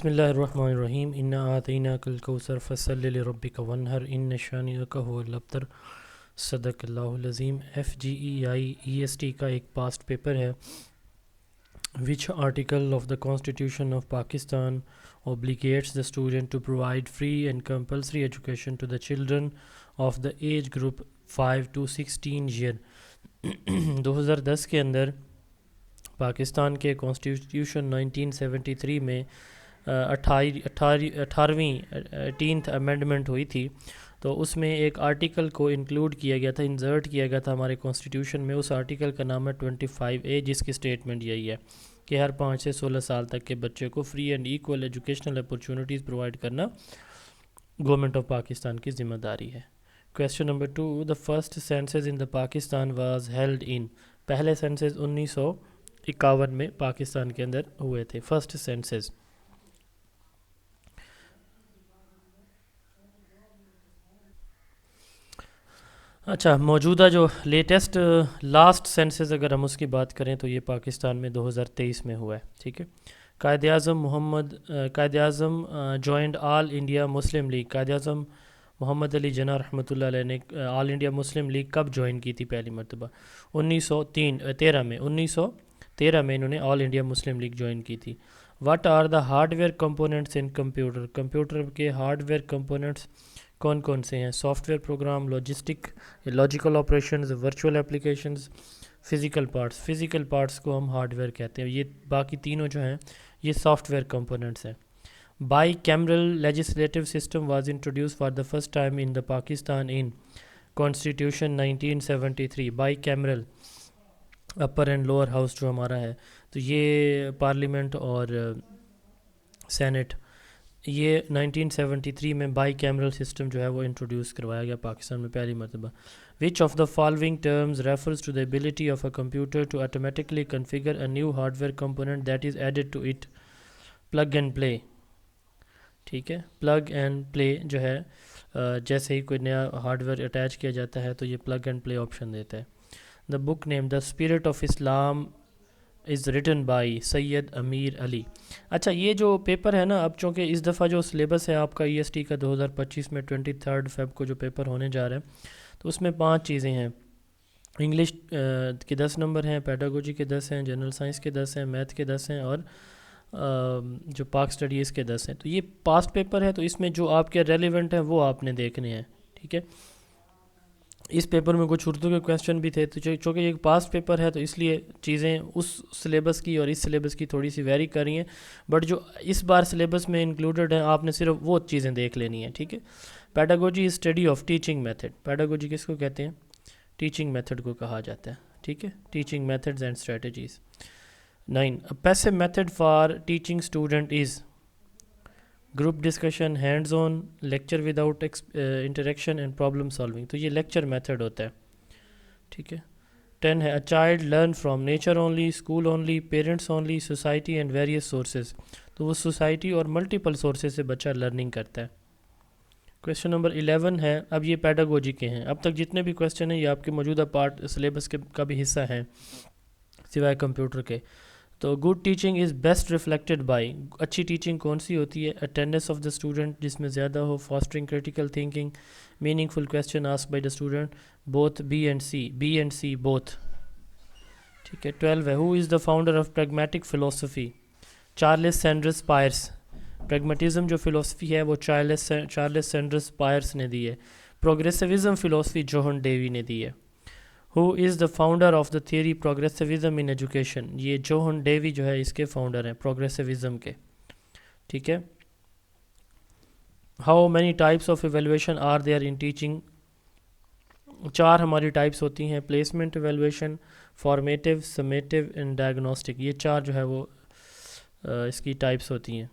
بسم اللہ الرحمن الرحیم انا اعطیناک الکوثر فصلی لربک وانحر ان شانئک هو الابتر صدق اللہ العظیم۔ FGEI کا ایک پاسٹ پیپر ہے which article of the Constitution of Pakistan obligates the student to provide free and compulsory education to the children of the age group 5 to 16 year 2010 کے اندر پاکستان کے کانسٹیٹیوشن 1973 میں 18th امینڈمنٹ ہوئی تھی، تو اس میں ایک آرٹیکل کو انکلوڈ کیا گیا تھا، انسرٹ کیا گیا تھا ہمارے کانسٹیٹیوشن میں۔ اس آرٹیکل کا نام ہے 25A، جس کی سٹیٹمنٹ یہی ہے کہ ہر 5 سے 16 سال تک کے بچے کو free and equal educational opportunities provide کرنا گورنمنٹ آف پاکستان کی ذمہ داری ہے۔ Question number 2، the first census in the Pakistan was held in، پہلے سینسس 1951 میں پاکستان کے اندر ہوئے تھے، فرسٹ سینسس۔ اچھا، موجودہ جو لیٹسٹ لاسٹ سینسس اگر ہم اس کی بات کریں تو یہ پاکستان میں 2023 میں ہوا ہے، ٹھیک ہے۔ قائد اعظم جوائنڈ آل India Muslim league, Quaid Azam محمد علی جناح رحمۃ اللہ علیہ نے آل انڈیا مسلم لیگ کب جوائن کی تھی پہلی مرتبہ؟ 1913 میں 1913 میں انہوں نے all India Muslim league join کی تھی۔ What are the hardware components in computer, computer کے ہارڈ ویئر کمپوننٹس کون کون سے ہیں؟ Software program, logical operations, virtual applications, physical parts. Physical parts کو ہم ہارڈ ویئر کہتے ہیں، یہ باقی تینوں جو ہیں یہ سافٹ ویئر کمپوننٹس ہیں۔ By cameral legislative system was introduce for the first time in the Pakistan in constitution 1973۔ By cameral upper and lower house جو ہمارا ہے، تو یہ پارلیمنٹ اور سینٹ، یہ 1973 میں بائی کیمرل سسٹم جو ہے وہ انٹروڈیوس کروایا گیا پاکستان میں پہلی مرتبہ۔ Which of the following terms refers to the ability of a computer to automatically configure a new hardware component that is added to it? Plug and play, ٹھیک ہے۔ پلگ اینڈ پلے جو ہے جیسے ہی کوئی نیا ہارڈ ویئر اٹیچ کیا جاتا ہے تو یہ پلگ اینڈ پلے آپشن دیتا ہے۔ The book name the spirit of Islam is written by Syed Ameer Ali. اچھا، یہ جو پیپر ہے نا، اب چونکہ اس دفعہ جو سلیبس ہے آپ کا EST کا 2025 میں 23 فیب کو جو پیپر ہونے جا رہا ہے، تو اس میں 5 چیزیں ہیں۔ انگلش کے 10 نمبر ہیں، پیڈاگوجی کے 10 ہیں، جنرل سائنس کے 10 ہیں، میتھ کے 10 ہیں، اور جو پاک اسٹڈیز کے 10 ہیں۔ تو یہ پاسٹ پیپر ہے، تو اس میں جو آپ کے ریلیونٹ ہیں وہ آپ نے دیکھنے ہیں، ٹھیک ہے۔ اس پیپر میں کچھ اردو کے کویسچن بھی تھے، تو چونکہ یہ پاسٹ پیپر ہے تو اس لیے چیزیں اس سلیبس کی اور اس سلیبس کی تھوڑی سی ویری کر رہی ہیں، بٹ جو اس بار سلیبس میں انکلوڈڈ ہیں آپ نے صرف وہ چیزیں دیکھ لینی ہیں، ٹھیک ہے۔ Pedagogy is study of teaching method, pedagogy کس کو کہتے ہیں؟ ٹیچنگ میتھڈ کو کہا جاتا ہے، ٹھیک ہے، teaching methods and strategies. 9، passive method for teaching student is group discussion, hands on, lecture without interaction and problem solving. تو یہ لیکچر میتھڈ ہوتا ہے، ٹھیک ہے۔ 10 ہے، a child learn from nature only, school only, parents only, society and various sources. تو وہ society اور ملٹیپل سورسز سے بچہ لرننگ کرتا ہے۔ کویسچن نمبر 11 ہے، اب یہ پیڈاگوجی کے ہیں، اب تک جتنے بھی کویسچن ہیں یہ آپ کے موجودہ پارٹ سلیبس کا بھی حصہ ہیں سوائے کمپیوٹر کے۔ تو good teaching is best reflected by, اچھی ٹیچنگ کون سی ہوتی ہے؟ اٹینڈنس آف دا اسٹوڈنٹ، جس میں زیادہ ہو، fostering critical thinking, meaningful question ask by the student, both B and C both, ٹھیک ہے۔ 12 ہے، who is the founder of pragmatic philosophy? Charles Sanders Peirce. Pragmatism جو فلاسفی ہے وہ چارلس سینڈرس پائرس نے دی ہے۔ پروگریسوزم فلاسفی جوہن ڈیوی نے دی ہے۔ Who is the founder of the theory progressivism in education? یہ جوہن ڈیوی جو ہے اس کے فاؤنڈر ہیں پروگریسوزم کے، ٹھیک ہے۔ How many types of evaluation are there in teaching? 4 ہماری ٹائپس ہوتی ہیں، placement evaluation, formative, summative and diagnostic. یہ 4 جو ہے وہ اس کی ٹائپس ہوتی ہیں۔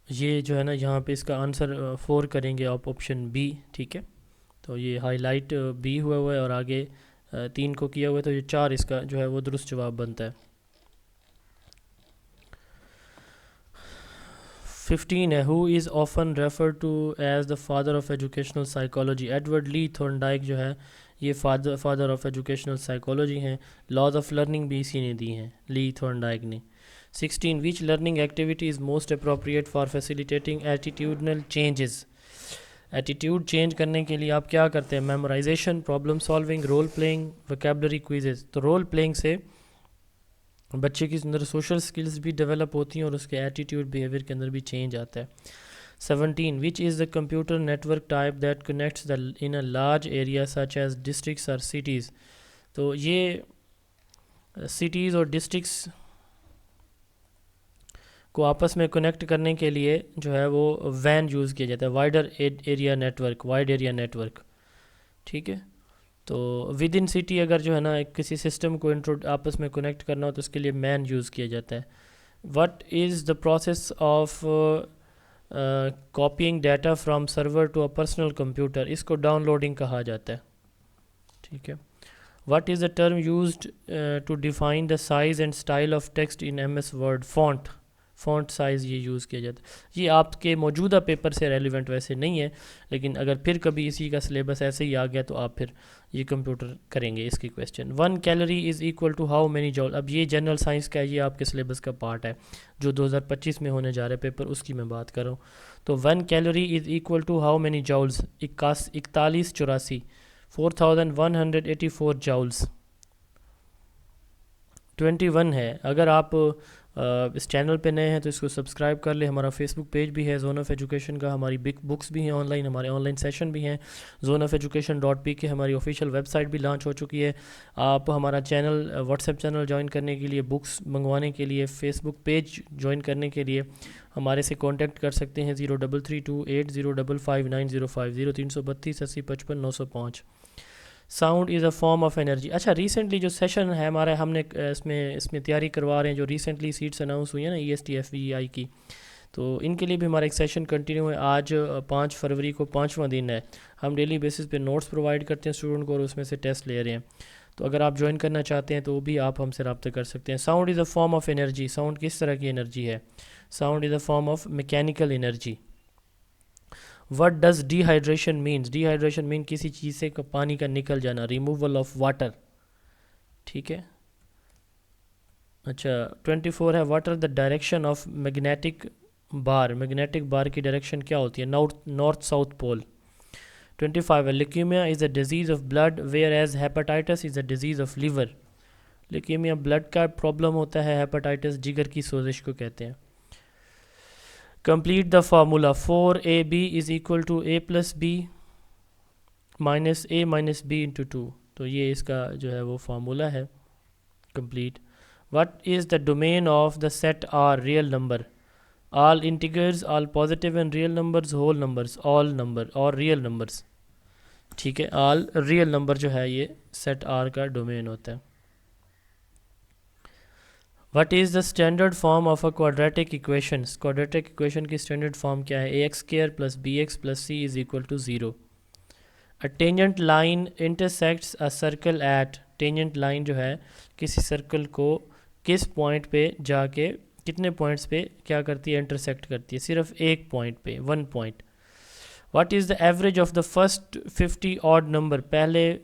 یہ جو ہے نا یہاں پہ اس کا آنسر 4 کریں گے آپ، آپشن بی، ٹھیک ہے۔ تو یہ ہائی لائٹ بی ہوا ہے اور آگے 3 کو کیا ہوا ہے، تو یہ 4 اس کا جو ہے وہ درست جواب بنتا ہے۔ 15 ہے، who is often refer to as the father of educational psychology? Edward Lee Thorndike جو ہے یہ فادر آف ایجوکیشنل سائیکالوجی ہیں. لاز آف لرننگ بھی اسی نے دی ہیں، لی تھورنڈائک نے. 16 which learning activity is most appropriate for facilitating attitudinal changes. Attitude change کرنے کے لیے آپ کیا کرتے ہیں؟ Memorization, problem solving, role playing, vocabulary quizzes. تو رول پلینگ سے بچے کے اندر سوشل سکلز بھی ڈیولپ ہوتی ہیں اور اس کے ایٹیٹیوڈ بیہیویئر کے اندر بھی چینج آتا ہے. 17 which is the computer network type that connects the in a large area such as districts اور سٹیز. تو یہ سٹیز اور ڈسٹرکس کو آپس میں کنیکٹ کرنے کے لیے جو ہے وہ وین یوز کیا جاتا ہے، wider area network, wide area network. ٹھیک ہے، تو ود ان سٹی اگر جو ہے نا کسی سسٹم کو آپس میں کنیکٹ کرنا ہو تو اس کے لیے مین یوز کیا جاتا ہے. What is the process of copying data from server to a personal computer? اس کو ڈاؤن لوڈنگ کہا جاتا ہے. ٹھیک ہے. What is the term used to define the size and style of text in M S Word? Font size یہ use کیا جاتا ہے. یہ آپ کے موجودہ پیپر سے ریلیونٹ ویسے نہیں ہے، لیکن اگر پھر کبھی اسی کا سلیبس ایسے ہی آ گیا تو آپ پھر یہ کمپیوٹر کریں گے اس کی question. 1 calorie is equal to how many joule? اب یہ جنرل سائنس کا ہے، یہ آپ کے سلیبس کا پارٹ ہے جو 2025 میں ہونے جا رہا ہے پیپر، اس کی میں بات کر رہا ہوں. تو 1 calorie is equal to how many joules? 4184، 4184 joules. 21 ہے. اگر آپ اس چینل پہ نئے ہیں تو اس کو سبسکرائب کر لیں. ہمارا فیس بک پیج بھی ہے زون آف ایجوکیشن کا، ہماری بکس بھی ہیں آن لائن، ہمارے آن لائن سیشن بھی ہیں. zoneofeducation.pk ہماری آفیشیل ویب سائٹ بھی لانچ ہو چکی ہے. آپ ہمارا channel, what's app channel join کرنے کے لیے، بکس منگوانے کے لیے، فیس بک پیج جوائن کرنے کے لیے ہمارے سے کانٹیکٹ کر سکتے ہیں 033280559050 0332 80 55 905. Sound is a form of energy. اچھا، ریسنٹلی جو سیشن ہے ہمارا، ہم نے اس میں تیاری کروا رہے ہیں جو ریسنٹلی سیٹس اناؤنس ہوئی ہیں نا ESTFEI کی، تو ان کے لیے بھی ہمارا ایک سیشن کنٹینیو ہے. آج 5 فروری کو 5واں دن ہے. ہم ڈیلی بیسس پہ نوٹس پرووائڈ کرتے ہیں اسٹوڈنٹ کو اور اس میں سے ٹیسٹ لے رہے ہیں. تو اگر آپ جوائن کرنا چاہتے ہیں تو بھی آپ ہم سے رابطہ کر سکتے ہیں. Sound is a form of energy. Sound کس طرح کی انرجی ہے؟ Sound is a form of mechanical energy. What does dehydration means? Dehydration mean کسی چیز سے پانی کا نکل جانا، ریموول آف واٹر. ٹھیک ہے. اچھا 24 ہے. What are the direction of magnetic bar? Magnetic bar کی ڈائریکشن کیا ہوتی ہے؟ North south pole. 25 ہے. Leukemia is a disease of blood whereas hepatitis is a disease of liver. Leukemia blood کا پرابلم ہوتا ہے، ہیپاٹائٹس جگر کی سوزش کو کہتے ہیں. Complete the formula. 4AB is equal to A + B minus A minus B into 2. تو یہ اس کا جو ہے وہ فارمولا ہے. Complete. What is the domain of the set R? Real number. All integers, all positive and real numbers, whole numbers, all number اور real numbers. ٹھیک ہے. آل ریئل نمبر جو ہے یہ سیٹ آر کا ڈومین ہوتا ہے. What is the standard form of a quadratic equations? Quadratic equation کی اسٹینڈرڈ فارم کیا ہے؟ AX² + BX + C is equal to 0. A tangent line intersects a circle at. Tangent line جو ہے کسی circle کو کس پوائنٹ پہ جا کے کتنے پوائنٹس پہ کیا کرتی ہے؟ انٹرسیکٹ کرتی ہے. صرف ایک پوائنٹ پہ، 1 point. What is the average of the first 50 odd number? پہلے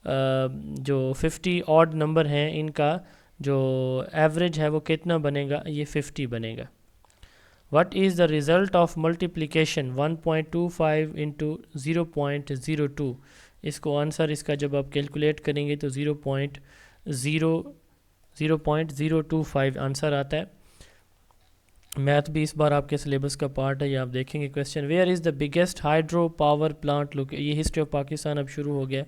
جو 50 آڈ نمبر ہیں ان کا جو ایوریج ہے وہ کتنا بنے گا؟ یہ 50 بنے گا. What is the result of multiplication 1.25 into 0.02؟ اس کو آنسر اس کا جب آپ کیلکولیٹ کریں گے تو 0.025 آنسر آتا ہے. میتھ بھی اس بار آپ کے سلیبس کا پارٹ ہے، یہ آپ دیکھیں گے. Question. Where is the biggest hydro power plant یہ ہسٹری آف پاکستان اب شروع ہو گیا.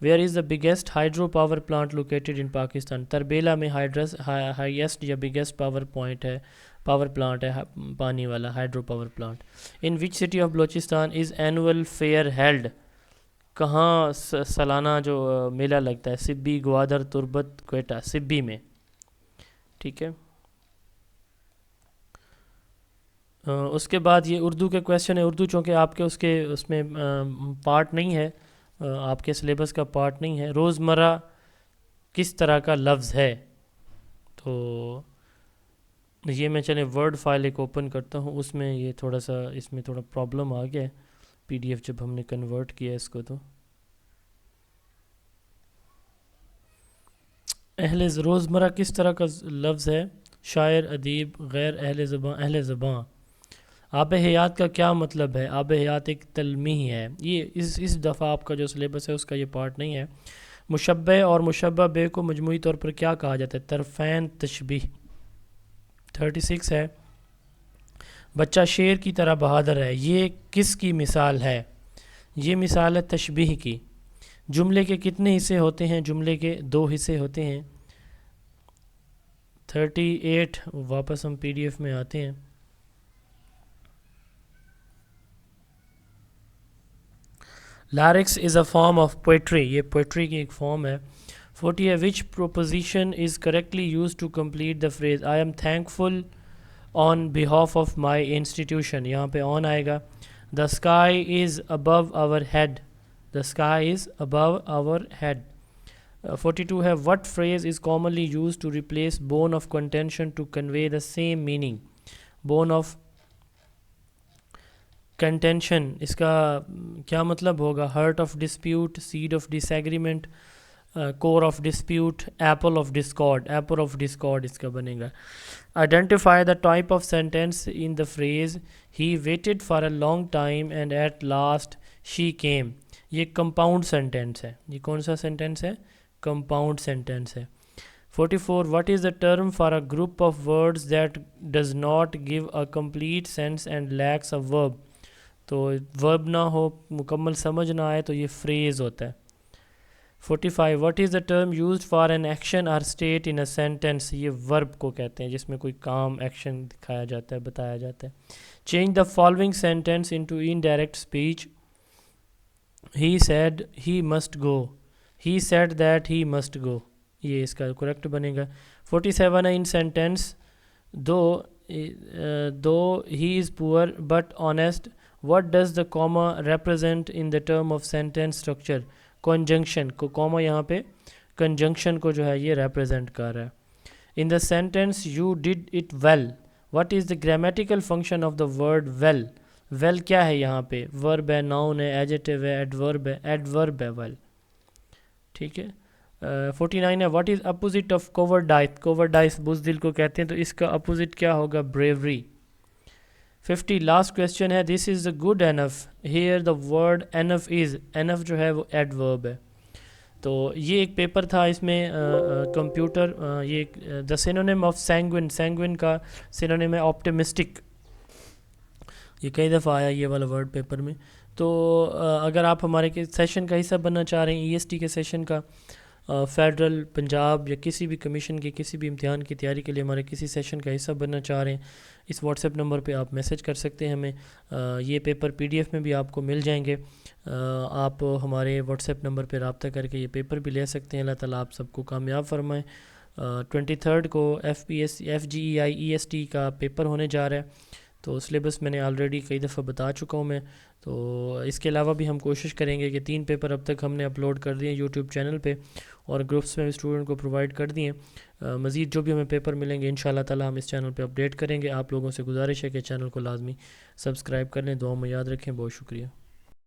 Where is the biggest hydro power plant located in Pakistan? Tarbela میں ہائیسٹ یا بگیسٹ پاور پلانٹ ہے پانی والا hydro power plant. In which city of Balochistan is annual fair held? کہاں سالانہ جو میلہ لگتا ہے؟ سبی، گوادر، تربت، کوئٹہ. سبی میں. ٹھیک ہے. اس کے بعد یہ اردو کے کویسچن ہے. اردو چونکہ آپ کے اس میں پارٹ نہیں ہے، آپ کے سلیبس کا پارٹ نہیں ہے. روزمرہ کس طرح کا لفظ ہے؟ تو یہ میں چلیں ورڈ فائل ایک اوپن کرتا ہوں، اس میں یہ تھوڑا سا اس میں تھوڑا پرابلم آ گیا ہے PDF جب ہم نے کنورٹ کیا اس کو. تو اہل روزمرہ کس طرح کا لفظ ہے؟ شاعر، ادیب، غیر اہل زباں، اہل زباں۔ آب حیات کا کیا مطلب ہے؟ آب حیات ایک تلمیح ہے، یہ اس دفعہ آپ کا جو سلیبس ہے اس کا یہ پارٹ نہیں ہے۔ مشبہ اور مشبہ بے کو مجموعی طور پر کیا کہا جاتا ہے؟ طرفین تشبیہ۔ 36 ہے، بچہ شیر کی طرح بہادر ہے، یہ کس کی مثال ہے؟ یہ مثال ہے تشبیہ کی۔ جملے کے کتنے حصے ہوتے ہیں؟ جملے کے 2 حصے ہوتے ہیں۔ 38 واپس ہم پی ڈی ایف میں آتے ہیں۔ Lyrics is a form of poetry, یہ پوئٹری کی ایک فارم ہے۔ 40 ہے، which preposition is correctly use to complete the phrase I am thankful on behalf of my institution, یہاں پہ آن آئے گا۔ The sky is above our head, the sky is above our head. 42 ہے، what phrase is commonly use to replace bone of contention to convey the same meaning? Bone of contention, اس کا کیا مطلب ہوگا؟ Heart of dispute, seed of disagreement, core of dispute, apple of discord, apple of discord اس کا بنے گا۔ Identify the type of sentence in the phrase he waited for a long time and at last she came, یہ compound sentence ہے۔ یہ کون سا sentence ہے؟ کمپاؤنڈ سینٹینس ہے۔ 44 what is the term for a group of words that does not give a complete sense and lacks a verb? تو ورب نہ ہو، مکمل سمجھ نہ آئے تو یہ فریز ہوتا ہے۔ 45 what is the term used for an action or state in a sentence? یہ ورب کو کہتے ہیں جس میں کوئی کام، ایکشن دکھایا جاتا ہے، بتایا جاتا ہے۔ Change the following sentence into indirect speech. He said he must go, he said that he must go, یہ اس کا کریکٹ بنے گا۔ 47 ہے، ان سینٹینس دو ہی از پور but honest what does the comma represent in the term of sentence structure؟ conjunction کو، comma یہاں پہ conjunction کو جو ہے یہ represent کر رہا ہے۔ in the sentence you did it well what is the grammatical function of the word well؟ well کیا ہے یہاں پہ؟ verb ہے، noun ہے، adjective ہے، adverb ہے، adverb ہے well، ٹھیک ہے۔ 49 ہے، what is opposite of cowardice؟ cowardice بزدل کو کہتے ہیں، تو اس کا opposite کیا ہوگا؟ bravery۔ 50 لاسٹ کویسچن ہے، this is a good enough here the word enough is, enough جو ہے وہ ایڈورب ہے۔ تو یہ ایک پیپر تھا، اس میں کمپیوٹر یہ دا سینونیم آف سینگوین، سینگوین کا سینونیم ہے آپٹیمسٹک، یہ کئی دفعہ آیا یہ والا ورڈ پیپر میں۔ تو اگر آپ ہمارے سیشن کا حصہ بننا چاہ رہے ہیں، ای ایس ٹی کے سیشن کا، فیڈرل، پنجاب یا کسی بھی کمیشن کے کسی بھی امتحان کی تیاری کے لیے ہمارے کسی سیشن کا حصہ بننا چاہ رہے ہیں، اس واٹس ایپ نمبر پہ آپ میسج کر سکتے ہیں ہمیں۔ یہ پیپر پی ڈی ایف میں بھی آپ کو مل جائیں گے، آپ ہمارے واٹس ایپ نمبر پہ رابطہ کر کے یہ پیپر بھی لے سکتے ہیں۔ اللہ تعالیٰ آپ سب کو کامیاب فرمائیں۔ 23 کو FGEI کا پیپر ہونے جا رہا ہے، تو سلیبس میں نے آلریڈی کئی دفعہ بتا چکا ہوں میں، تو اس کے علاوہ بھی ہم کوشش کریں گے کہ 3 پیپر اب تک ہم نے اپلوڈ کر دیے یوٹیوب چینل پہ، اور گروپس میں بھی اسٹوڈنٹ کو پرووائڈ کر دیے۔ مزید جو بھی ہمیں پیپر ملیں گے انشاءاللہ تعالیٰ ہم اس چینل پہ اپڈیٹ کریں گے۔ آپ لوگوں سے گزارش ہے کہ چینل کو لازمی سبسکرائب کر لیں، دعاؤں میں یاد رکھیں۔ بہت شکریہ۔